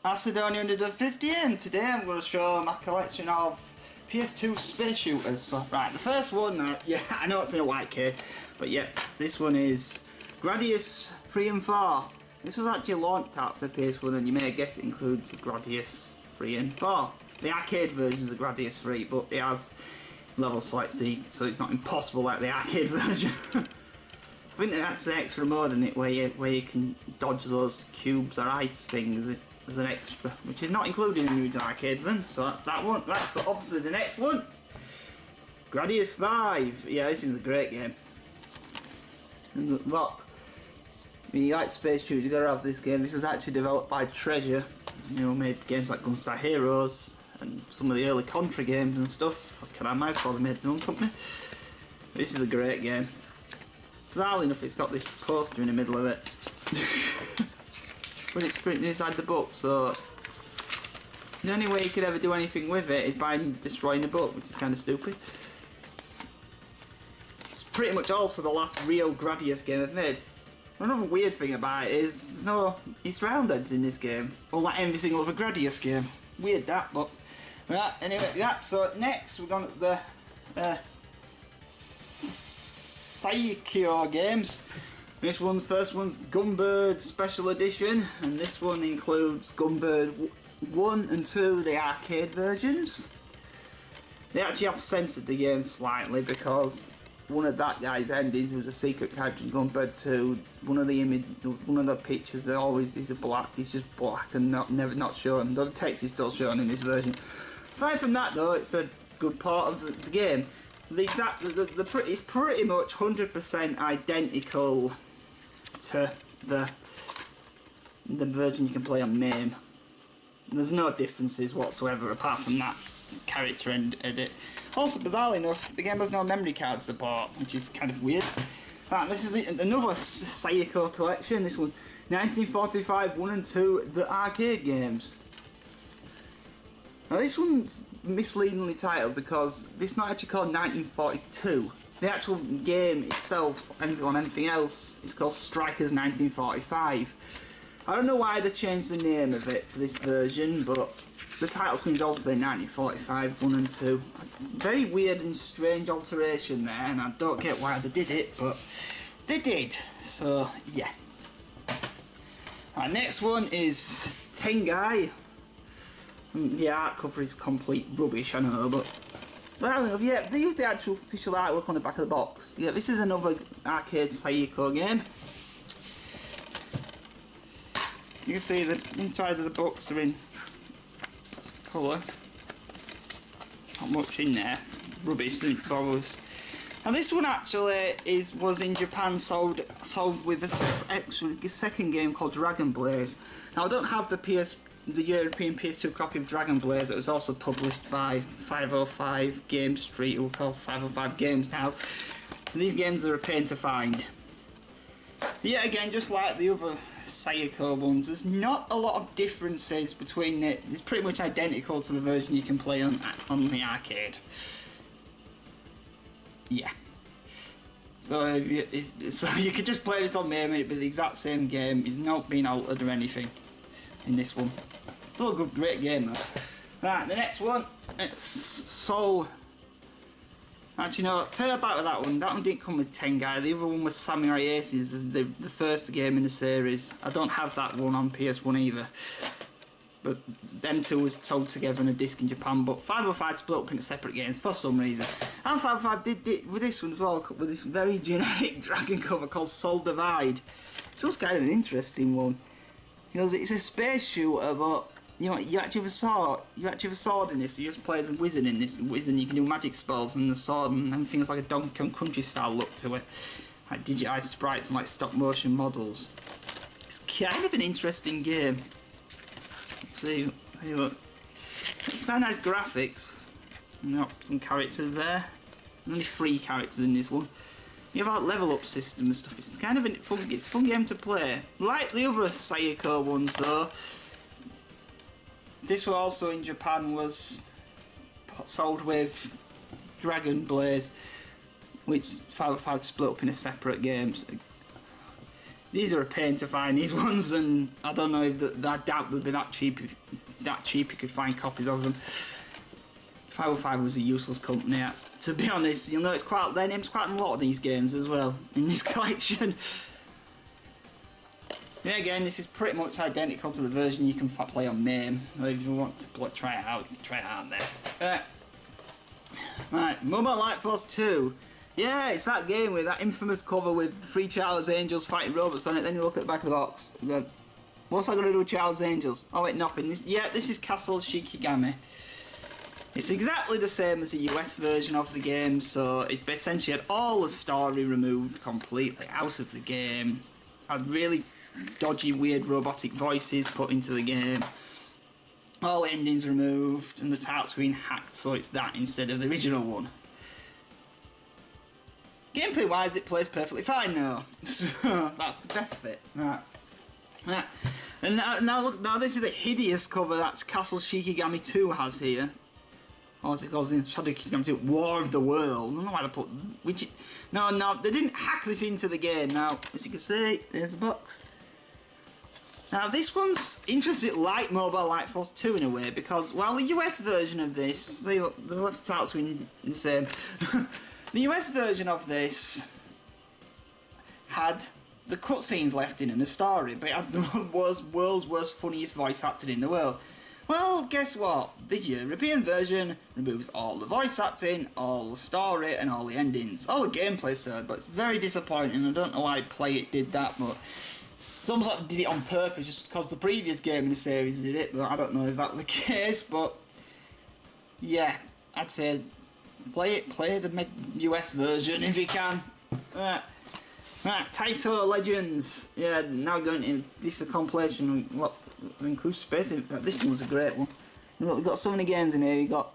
Macedonia 150, and today I'm going to show my collection of PS2 space shooters. So, right, the first one, yeah, I know it's in a white case, but yeah, this one is Gradius 3 and 4. This was actually launched out for the PS1, and you may guess it includes Gradius 3 and 4. The arcade version of the Gradius 3, but it has level select C, so it's not impossible like the arcade version. I think that's an extra mode in it where you can dodge those cubes or ice things as an extra, which is not included in the arcade version. So that's that one. That's obviously the next one. Gradius 5. Yeah, this is a great game. And look, if you like space shooters, you gotta have this game. This was actually developed by Treasure. You know, made games like Gunstar Heroes and some of the early Contra games and stuff. Can I mouth or they made their own company? This is a great game. Bizarrely enough, it's got this poster in the middle of it. But it's printed inside the book, so the only way you could ever do anything with it is by destroying the book, which is kind of stupid. It's pretty much also the last real Gradius game I've made. Another weird thing about it is there's no Easter Islands in this game, unlike every single other Gradius game. Weird that, but right. Anyway, yeah. So next we're going to the Psycho games. This one, first one's Gunbird Special Edition, and this one includes Gunbird 1 and 2, the arcade versions. They actually have censored the game slightly because one of that guy's endings was a secret character in Gunbird 2. One of the pictures that always is he's just black and not shown. The text is still shown in this version. Aside from that though, it's a good part of the game. It's pretty much 100% identical to the version you can play on MAME. There's no differences whatsoever apart from that character edit. Also, bizarrely enough, the game has no memory card support, which is kind of weird. Right, this is another Psycho collection. This one's 1945 1 and 2, the arcade games. Now this one's misleadingly titled because this is not actually called 1942. The actual game itself, on anything else, is called Strikers 1945. I don't know why they changed the name of it for this version, but the title screen's also say 1945 1 and 2. Very weird and strange alteration there, and I don't get why they did it, but they did. So yeah. Our next one is Tengai. The art cover is complete rubbish, I know, but well enough, yeah, they used the actual official artwork on the back of the box. Yeah, this is another arcade Psycho game. You can see the inside of the books are in colour. Not much in there. Rubbish, didn't bother. Now this one actually was in Japan sold with a second game called Dragon Blaze. Now I don't have the European PS2 copy of Dragon Blaze. It was also published by 505 Game Street, who are called 505 Games now. And these games are a pain to find. Yet again, just like the other Psycho ones, there's not a lot of differences between it. It's pretty much identical to the version you can play on the arcade. Yeah. So you could just play this on MAME and it'd be the exact same game. It's not been altered or anything in this one. Still a good, great game though. Right, the next one, it's Soul. Actually, no, tell you about that one. That one didn't come with Tengai. The other one was Samurai Aces, the first game in the series. I don't have that one on PS1 either. But them two was sold together in a disc in Japan. But 505 split up into separate games for some reason. And 505 did with this one as well, with this very generic dragon cover called Soul Divide. It's also kind of an interesting one. You know, it's a space shooter, but you know, you actually have a sword in this. You just play as a wizard in this. Wizard, you can do magic spells and the sword and things like a Donkey Kong Country style look to it, like digitized sprites and like stop motion models. It's kind of an interesting game. Let's see, hey look, it's very nice graphics. You know, some characters there. There's only 3 characters in this one. You have a level up system and stuff. It's kind of a fun game to play. Like the other Psycho ones though, this one also in Japan was sold with Dragon Blaze, which 505 split up in a separate game. So These are a pain to find, these ones, and I don't know if I doubt they'd be that cheap. If you could find copies of them. 505 was a useless company. To be honest, you'll notice their name's quite a lot of these games as well in this collection. Yeah, again, this is pretty much identical to the version you can play on MAME. So if you want to try it out, you can try it out there. Right, Mobile Light Force 2. Yeah, it's that game with that infamous cover with 3 Charles Angels fighting robots on it. Then you look at the back of the box. What's I going to do with Charles Angels? Oh wait, nothing. This is Castle Shikigami. It's exactly the same as the US version of the game, so it's essentially had all the story removed completely out of the game. Had really dodgy, weird robotic voices put into the game. All endings removed, and the title screen hacked, so it's that instead of the original one. Gameplay wise, it plays perfectly fine now. That's the best bit. Right. And now look, this is a hideous cover that Castle Shikigami 2 has here. Or as it goes in Shadow Kingdom 2, War of the World. I don't know why they put no, they didn't hack this into the game. Now, as you can see, there's the box. Now this one's interesting, like Mobile Light Force 2 in a way, because while the US version of this, see look, the left title screen the same. The US version of this had the cutscenes left in and the story, but it had the world's worst, funniest voice acting in the world. Well, guess what? The European version removes all the voice acting, all the story, and all the endings. All the gameplay's third, but it's very disappointing. I don't know why Play It did that, but it's almost like they did it on purpose, just because the previous game in the series did it, but I don't know if that was the case, but yeah, I'd say play the US version if you can. Right, Taito Legends. Yeah, now going in, this is a compilation of what includes space. This one's a great one. Look, we've got so many games in here. You've got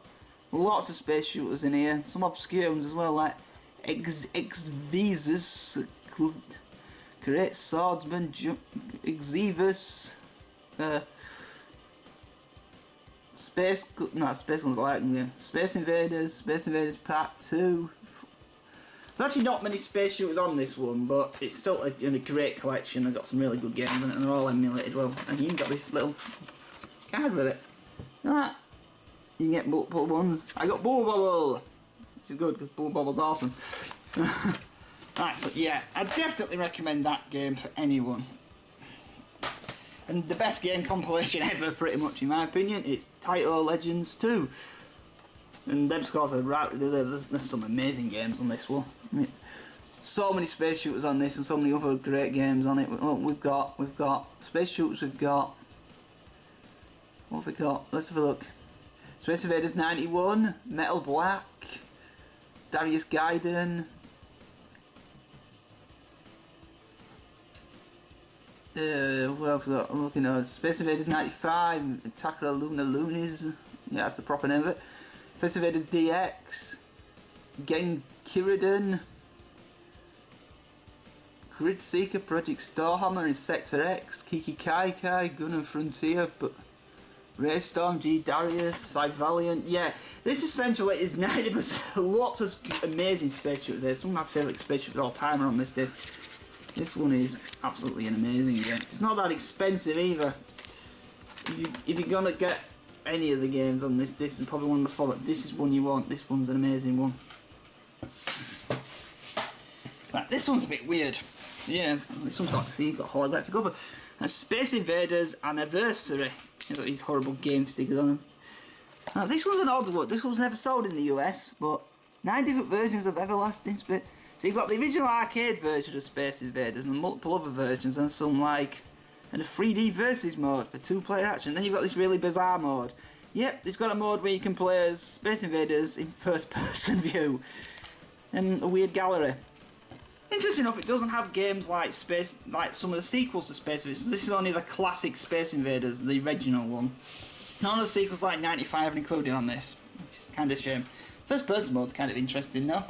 lots of space shooters in here, some obscure ones as well, like Exvisus, Great Swordsman, Exivus, Space ones like them. Space Invaders Part 2. There's actually not many space shooters on this one, but it's still a great collection. I've got some really good games in it, and they're all emulated well. And you can get this little card with it. That you can get multiple ones. I got Bubble Bobble, which is good because Bubble Bobble's awesome. Right, so yeah, I definitely recommend that game for anyone. And the best game compilation ever, pretty much in my opinion, it's Taito Legends 2. And them scores are rightly deserved. There's some amazing games on this one. I mean, so many space shooters on this, and so many other great games on it. Look, we've got space shooters. What have we got? Let's have a look. Space Invaders 91, Metal Black, Darius Gaiden. What else we got? I'm looking at Space Invaders 95, Attacker Luna Loonies. Yeah, that's the proper name of it. Space Invaders DX, Genkiriden, Grid Seeker, Project Starhammer, and Sector X, Kiki Kai Kai, Gun and Frontier, but Raystorm, G Darius, Side Valiant. Yeah, this essentially is 90%. Lots of amazing space shooters there. Some of my favourite space shooters of all time are on this disc. This one is absolutely an amazing game. It's not that expensive either. If you're gonna get any of the games on this disc, and probably one of the follow, this is one you want. This one's an amazing one. Right, this one's a bit weird. Yeah, this one's got, see, you've got holographic cover. And Space Invaders Anniversary. You've got these horrible game stickers on them. Now, this one's an odd one. This one's never sold in the US, but 9 different versions of Everlasting Space. So you've got the original arcade version of Space Invaders and multiple other versions, and some like and a 3D versus mode for 2-player action. Then you've got this really bizarre mode. Yep, it's got a mode where you can play as Space Invaders in first-person view, and a weird gallery. Interesting enough, it doesn't have games like some of the sequels to Space Invaders. This is only the classic Space Invaders, the original one. None of the sequels like 95 are included on this, which is kind of a shame. First-person mode's kind of interesting though.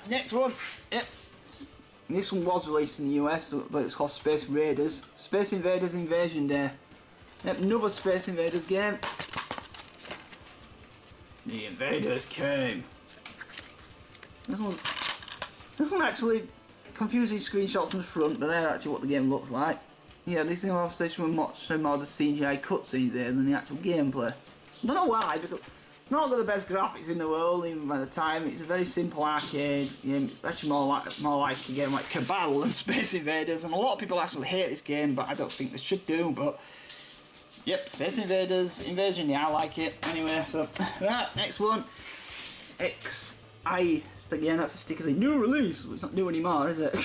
Next one. Yep. This one was released in the US, but it's called Space Raiders. Space Invaders Invasion Day. Yep, another Space Invaders game. The invaders came. This one actually confusing screenshots on the front, but they're actually what the game looks like. Yeah, this is obviously much more the CGI cutscenes here than the actual gameplay. I don't know why, because it's not got the best graphics in the world even by the time. It's a very simple arcade game. It's actually more like a game like Cabal than Space Invaders, and a lot of people actually hate this game, but I don't think they should do. But yep, Space Invaders, Invasion, yeah, I like it. Anyway, so right, next one, XI. Again, that's a sticker saying new release. Well, it's not new anymore, is it?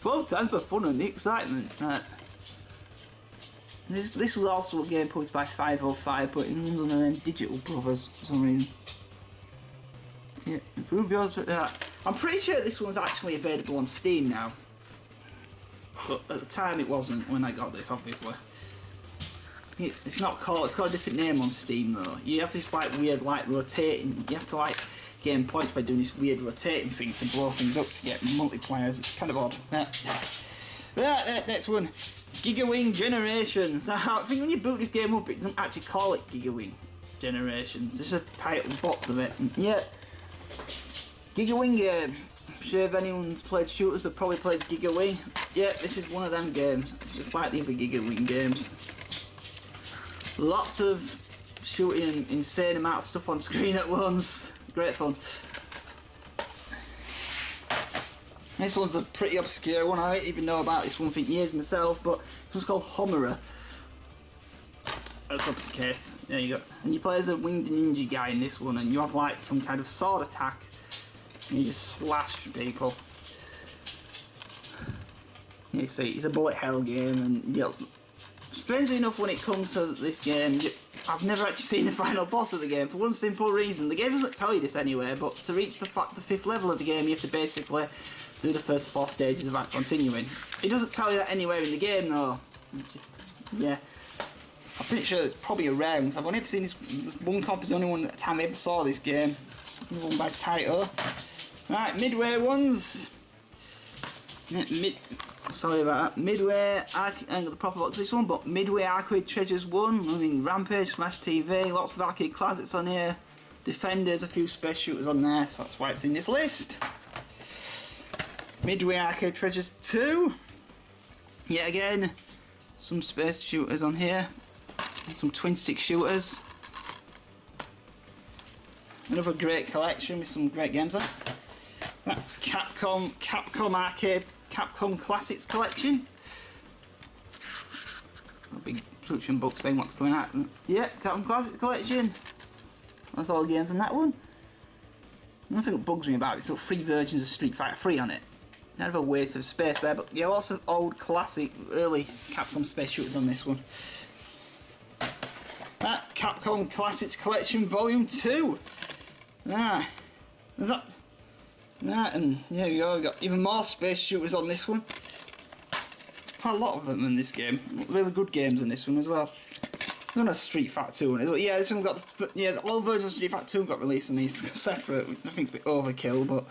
12 times the fun and the excitement. Right. This was also a game published by 505, but it runs on them Digital Brothers for some reason. Yeah, improve yours. I'm pretty sure this one's actually available on Steam now. But at the time it wasn't when I got this, obviously. It's not called, it's got a different name on Steam though. You have this like weird like rotating, you have to like gain points by doing this weird rotating thing to blow things up to get multipliers. It's kind of odd. Right, next one. Gigawing Generations. Now, I think when you boot this game up, it doesn't actually call it Gigawing Generations. It's just a title box of it. And yeah, Gigawing game. I'm sure if anyone's played shooters, they've probably played Gigawing. Yeah, this is one of them games. Just like the other Gigawing games. Lots of shooting and insane amount of stuff on screen at once. Great fun. This one's a pretty obscure one. I don't even know about this one for years myself, but this one's called Homura. That's up in the case. There you go. And you play as a winged ninja guy in this one, and you have like some kind of sword attack, and you just slash people. You see, it's a bullet hell game, and you know, strangely enough, when it comes to this game, I've never actually seen the final boss of the game for one simple reason. The game doesn't tell you this anyway, but to reach the 5th level of the game, you have to basically do the first 4 stages without continuing. It doesn't tell you that anywhere in the game though. Yeah. I'm pretty sure it's probably around. I've only ever seen this one copy, the only one time I ever saw this game. One by Taito. Right, Midway ones. Sorry about that. Midway, I ain't got the proper box this one, but Midway Arcade Treasures 1, I mean Rampage, Smash TV, lots of arcade classics on here. Defenders, a few space shooters on there, so that's why it's in this list. Midway Arcade Treasures 2. Yet again, some space shooters on here. Some twin stick shooters. Another great collection with some great games on. Right, Capcom Arcade, Capcom Classics Collection. A big production book saying what's going on. Yeah, Capcom Classics Collection. That's all the games on that one. Nothing that bugs me about it. It's got 3 versions of Street Fighter 3 on it. Kind of a waste of space there, but yeah, lots of old classic, early Capcom space shooters on this one. That Capcom Classics Collection Volume 2. Ah, there's that. That, and there you go, we've got even more space shooters on this one. Quite a lot of them in this game. Really good games in this one as well. There's not a Street Fighter 2 on it, but yeah, this one got the all versions of Street Fighter 2 got released on these separate. I think it's a bit overkill, but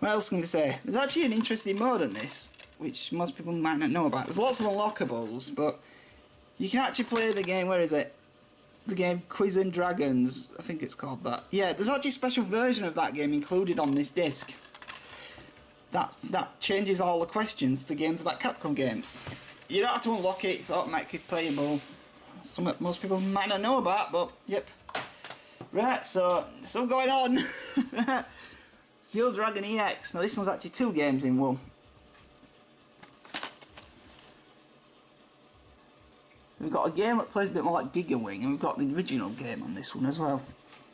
what else can I say? There's actually an interesting mode on this, which most people might not know about. There's lots of unlockables, but you can actually play the game. Where is it? The game Quiz and Dragons, I think it's called that. Yeah, there's actually a special version of that game included on this disc. That changes all the questions to games about Capcom games. You don't have to unlock it, it's automatically playable. Something most people might not know about, but yep. Right, so still going on. Steel Dragon EX. Now this one's actually 2 games in one. We've got a game that plays a bit more like Gigawing, and we've got the original game on this one as well.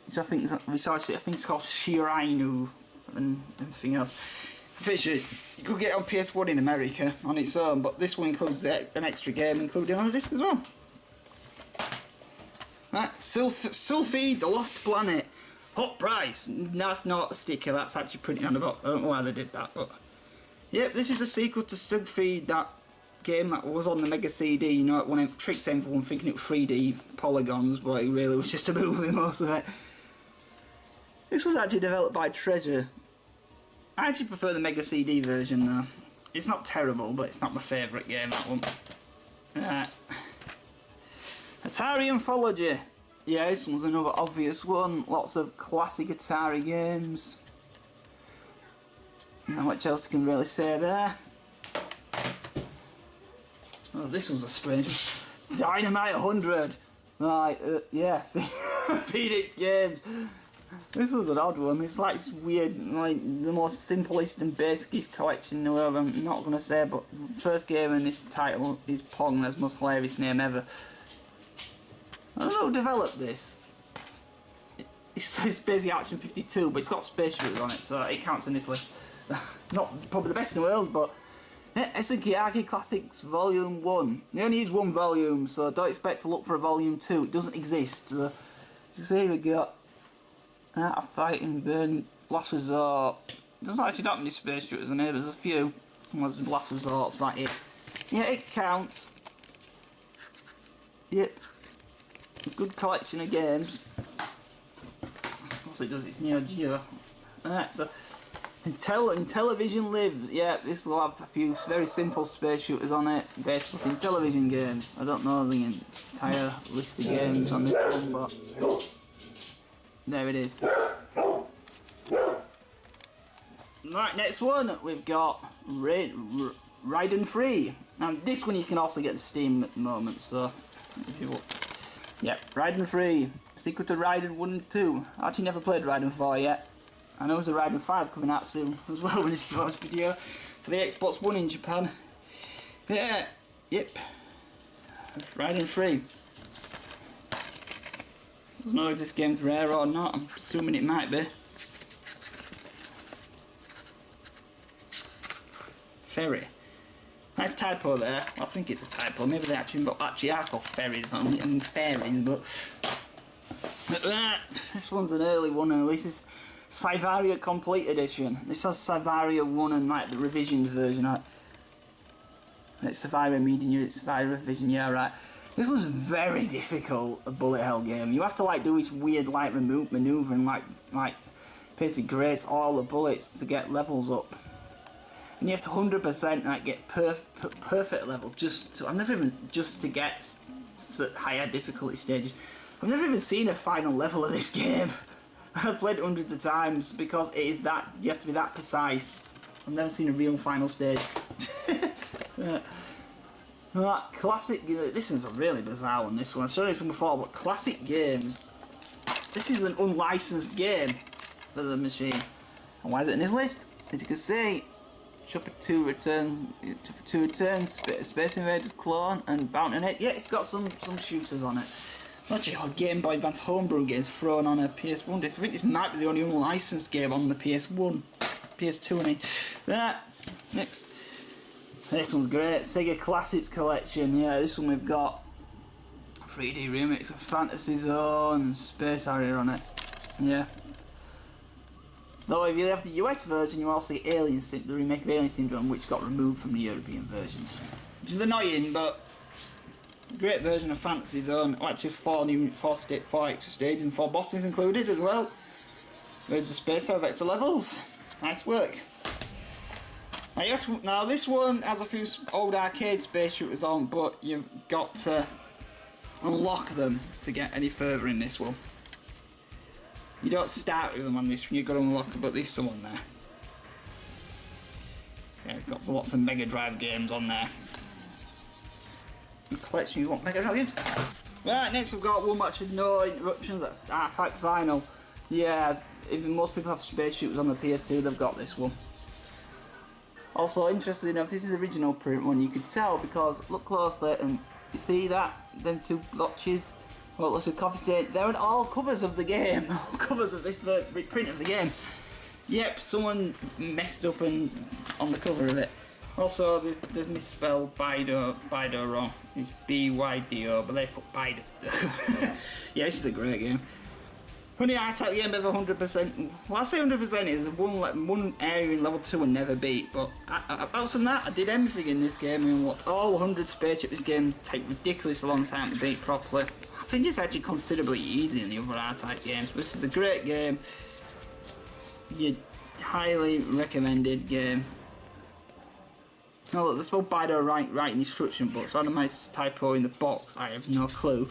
Which I think it's called Shirainu and everything else. I'm pretty sure you could get it on PS1 in America on its own, but this one includes an extra game included on a disc as well. Right, Sylphie, The Lost Planet. Hot price. That's not a sticker, that's actually printed on the box. I don't know why they did that, but yep, this is a sequel to Sylphie, that game that was on the Mega CD, you know, when it tricked everyone thinking it was 3D polygons, but it really was just a movie, most of it. This was actually developed by Treasure. I actually prefer the Mega CD version though. It's not terrible, but it's not my favourite game, that one. Right. Atari Anthology. Yeah, this one's another obvious one. Lots of classic Atari games. Not much else I can really say there. Oh, this was a strange one. Dynamite 100! Right, yeah, Phoenix Games. This was an odd one. It's like this weird, like the most simplest and basicest collection in the world. I'm not going to say, but first game in this title is Pong. That's the most hilarious name ever. I don't know who developed this. It says Basic Action 52, but it's got space shooters on it, so it counts in this list. Not probably the best in the world, but SNK Arcade Classics Volume 1. It only is one volume, so don't expect to look for a Volume 2. It doesn't exist. So, just here we got Art of Fighting, Burn, Last Resort. There's not actually that many space shooters in here, there's a few. There's Last Resort, that's about it. Yeah, it counts. Yep. A good collection of games. Also it does, it's Neo Geo. Alright, so Intellivision Lives. Yeah, this will have a few very simple space shooters on it, based off Intellivision games. I don't know the entire list of games on this one, but there it is. Right, next one we've got Raiden Free. Now this one you can also get on Steam at the moment, so if you want. Yeah, Raiden Free. Secret of Raiden 1 and 2. I actually never played Raiden 4 yet. I know there's a Raiden 5 coming out soon as well in this first video for the Xbox One in Japan. Yeah, yep. Raiden Free. I don't know if this game's rare or not, I'm assuming it might be. Ferry. Nice typo there. I think it's a typo. Maybe they actually are called ferries and fairies, but this one's an early one, and at least it's Cyvaria Complete Edition. This has Cyvaria 1 and like the revision version. Right? It's Cyvaria Medium Unit, Cyvaria Revision, yeah, right. This was very difficult, a bullet hell game. You have to like do this weird like maneuver and like basically grace all the bullets to get levels up. And you have to 100% like get perfect level just to get to higher difficulty stages. I've never even seen a final level of this game. I've played it hundreds of times because it is that, you have to be that precise. I've never seen a real final stage. Classic, this is a really bizarre one, this one. I've shown this one before, but classic games. This is an unlicensed game for the machine. And why is it in this list? As you can see, Chopper 2 returns, Space Invaders clone, and Bounty on it. Yeah, it's got some shooters on it. Actually, Game Boy Advance homebrew games thrown on a PS1 disc. I think this might be the only unlicensed game on the PS1. PS2, I mean. Next. This one's great. Sega Classics Collection. Yeah, this one we've got 3D remix of Fantasy Zone and Space Harrier on it. Yeah. Though if you have the US version, you also see the remake of Alien Syndrome, which got removed from the European versions. Which is annoying, but great version of Fantasy Zone. Which is 4 extra stages and 4 bosses included as well. There's the space of extra levels. Nice work. Now this one has a few old arcade space shooters on, but you've got to unlock them to get any further in this one. You don't start with them on this one, you've got to unlock them, but there's some on there. Yeah, got lots of Mega Drive games on there. The collection, you want Mega Drive games? Right, next we've got one match with no interruptions, that's R-Type Final. Yeah, even most people have space shooters on the PS2, they've got this one. Also, interestingly enough, this is the original print one, you can tell because look closely and you see that, them two blotches. Well, looks like coffee stain. They're on all covers of the game. All covers of this print of the game. Yep, someone messed up on the cover of it. Also, they misspelled Bido wrong. It's B-Y-D-O, but they put Bido. Yeah, this is a great game. Only R-Type game ever 100%. Well, I say 100% is one area in level 2 I never beat, but apart from that, I did everything in this game and unlocked all 100 spaceships. This game take ridiculous long time to beat properly. I think it's actually considerably easier than the other R-Type games. This is a great game. You highly recommended game. Oh look, there's spelled Bido right in the instruction book, so I don't mind typo in the box. I have no clue.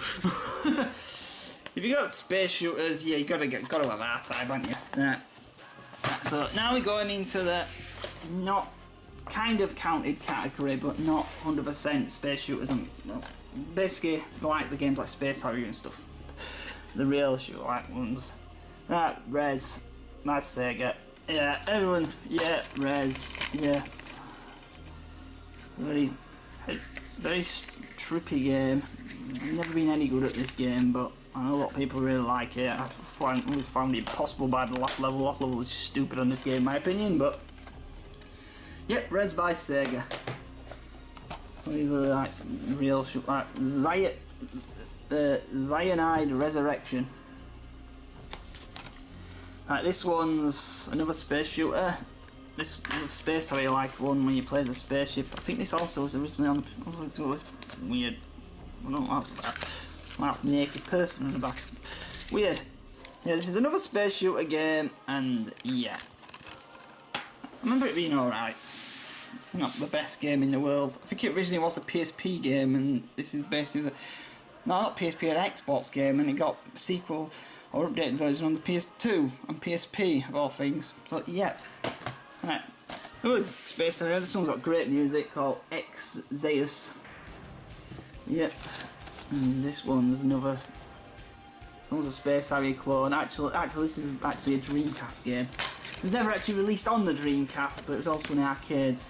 If you got space shooters, yeah, you gotta have R-Type, haven't you? Right. So now we're going into the not kind of counted category, but not 100% space shooters. And well, basically, like the games like Space Harrier and stuff, the real shooter-like ones. Right, Res, my Sega. Yeah, everyone. Yeah, Res. Yeah. Very trippy game. I've never been any good at this game, but I know a lot of people really like it. I've always found it impossible by the last level. The last level was stupid on this game, in my opinion, but yep, Res by Sega. These are like real like Cyanide Resurrection. Right, this one's another space shooter. This space harrier like one when you play the spaceship. I think this also was originally on this weird. I don't know that naked person in the back. Weird. Yeah, this is another space shooter game, and yeah, I remember it being alright. It's not the best game in the world. I think it originally was a PSP game, and this is basically not PSP, an Xbox game, and it got a sequel or updated version on the PS2 and PSP of all things. So yeah. Right. Good. Space Harrier. This one's got great music called X Zeus. Yep. And this one's another. This one's a Space Harrier clone. Actually, this is actually a Dreamcast game. It was never actually released on the Dreamcast, but it was also in the arcades.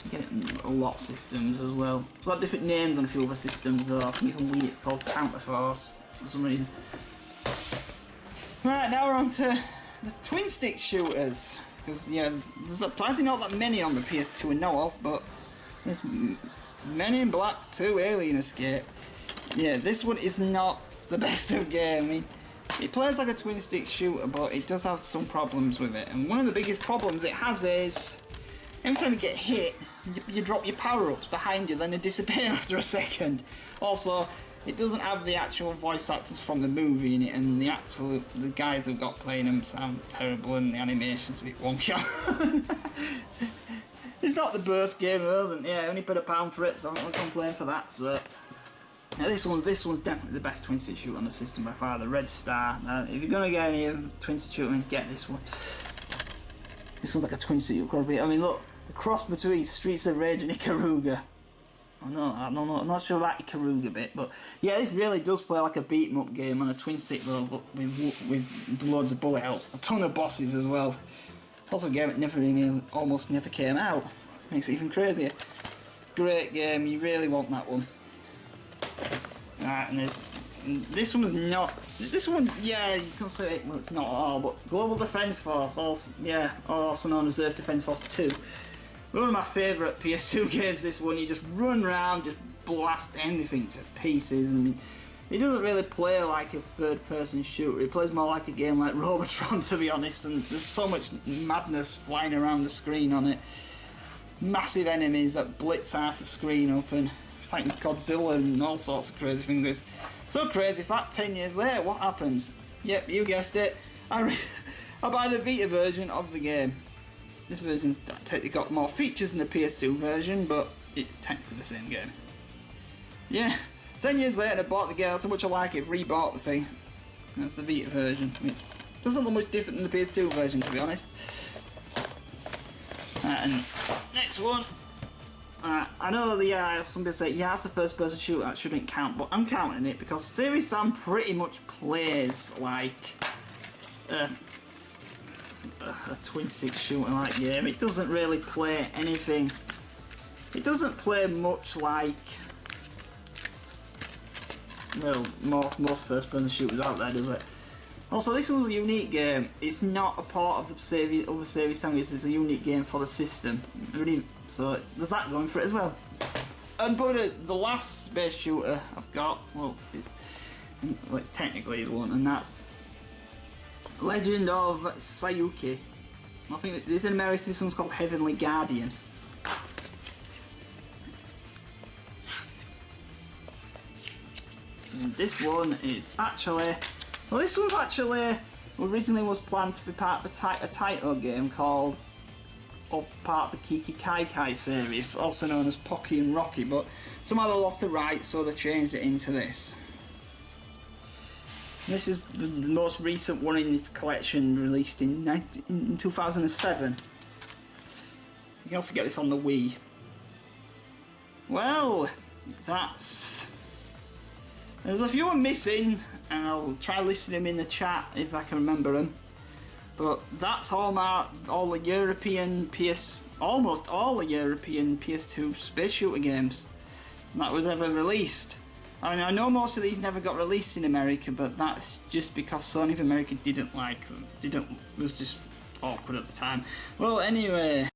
You get it in a lot of systems as well. It's got different names on a few other systems though. I think on Wii it's called Counterforce for some reason. Right, now we're on to the twin stick shooters. Because yeah, there's apparently not that many on the PS2 I know of, but there's Men in Black 2 Alien Escape. Yeah, this one is not the best of game. I mean, it plays like a twin stick shooter, but it does have some problems with it. And one of the biggest problems it has is every time you get hit, you drop your power-ups behind you, then they disappear after a second. Also, it doesn't have the actual voice actors from the movie in it, and the guys who've got playing them sound terrible, and the animation's a bit wonky. It's not the burst game, and yeah, I only paid £1 for it, so I'm not complaining for that. So now this one's definitely the best twin stick shooter on the system by far, the Red Star. Now, if you're gonna get any of the twin stick shooter, get this one. This one's like a twin stick shooter. I mean, look, a cross between Streets of Rage and Ikaruga. I'm not sure about the Ikaruga bit, but yeah, this really does play like a beat 'em up game on a twin stick though, with loads of bullet hell, a ton of bosses as well. Also a game that almost never came out. Makes it even crazier. Great game, you really want that one. Alright, and this one is not. This one, yeah, you can say it, well, it's not at all, but Global Defence Force, also known as Earth Defence Force 2. One of my favourite PS2 games, this one. You just run around, just blast anything to pieces. I mean, it doesn't really play like a third-person shooter. It plays more like a game like Robotron, to be honest. And there's so much madness flying around the screen on it. Massive enemies that blitz half the screen up and fighting Godzilla and all sorts of crazy things. It's so crazy. In fact, 10 years later, what happens? Yep, you guessed it. I buy the Vita version of the game. This version technically got more features than the PS2 version, but it's technically the same game. Yeah, 10 years later I bought the game, so much I like it, rebought the thing. That's the Vita version, which doesn't look much different than the PS2 version, to be honest. And next one. I know some people say, yeah, that's a first person shooter, that shouldn't count, but I'm counting it because Series Sam pretty much plays like a twin stick shooter like game. It doesn't really play anything. It doesn't play much like, well, most first person shooters out there, does it? Also, this one's a unique game. It's not a part of the other series series. It's a unique game for the system. So there's that going for it as well. And probably the last space shooter I've got, well, technically is one, and that's Legend of Sayuki. I think this in America, this one's called Heavenly Guardian. And this one is actually, well, this one's actually originally was planned to be part of a Taito game called, or part of the Kiki Kai Kai series, also known as Pocky and Rocky, but somehow they lost the rights, so they changed it into this. This is the most recent one in this collection, released in 2007. You can also get this on the Wii. Well, that's... There's a few I'm missing, and I'll try listing them in the chat if I can remember them. But that's all the European almost all the European PS2 space shooter games that was ever released. I mean, I know most of these never got released in America, but that's just because Sony of America didn't like them. Was just awkward at the time. Well, anyway.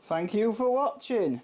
Thank you for watching.